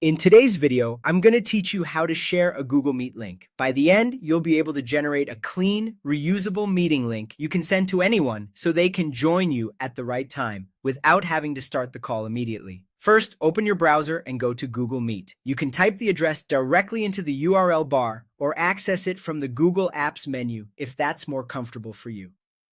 In today's video, I'm going to teach you how to share a Google Meet link. By the end, you'll be able to generate a clean, reusable meeting link you can send to anyone so they can join you at the right time without having to start the call immediately. First, open your browser and go to Google Meet. You can type the address directly into the URL bar or access it from the Google Apps menu if that's more comfortable for you.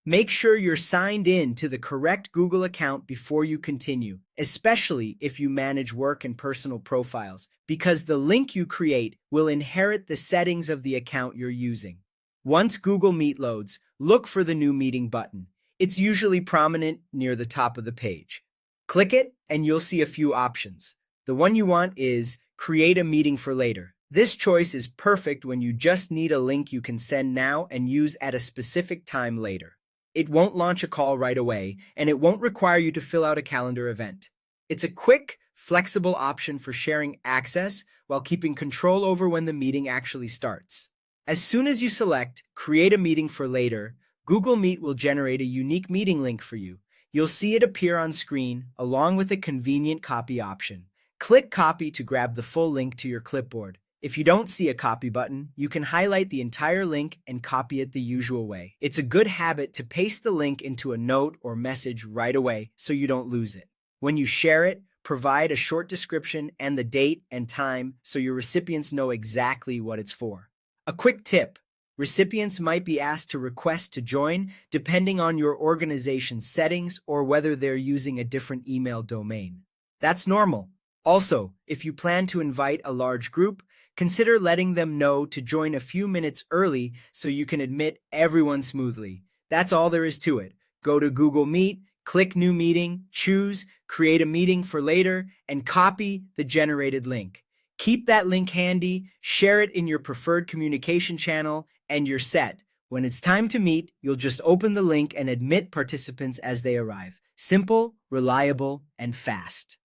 Make sure you're signed in to the correct Google account before you continue, especially if you manage work and personal profiles, because the link you create will inherit the settings of the account you're using. Once Google Meet loads, look for the New Meeting button. It's usually prominent near the top of the page. Click it and you'll see a few options. The one you want is Create a Meeting for Later. This choice is perfect when you just need a link you can send now and use at a specific time later. It won't launch a call right away, and it won't require you to fill out a calendar event. It's a quick, flexible option for sharing access while keeping control over when the meeting actually starts. As soon as you select Create a Meeting for Later, Google Meet will generate a unique meeting link for you. You'll see it appear on screen along with a convenient copy option. Click Copy to grab the full link to your clipboard. If you don't see a copy button, you can highlight the entire link and copy it the usual way. It's a good habit to paste the link into a note or message right away so you don't lose it. When you share it, provide a short description and the date and time so your recipients know exactly what it's for. A quick tip: recipients might be asked to request to join depending on your organization's settings or whether they're using a different email domain. That's normal. Also, if you plan to invite a large group, consider letting them know to join a few minutes early so you can admit everyone smoothly. That's all there is to it. Go to Google Meet, click New Meeting, choose Create a Meeting for Later, and copy the generated link. Keep that link handy, share it in your preferred communication channel, and you're set. When it's time to meet, you'll just open the link and admit participants as they arrive. Simple, reliable, and fast.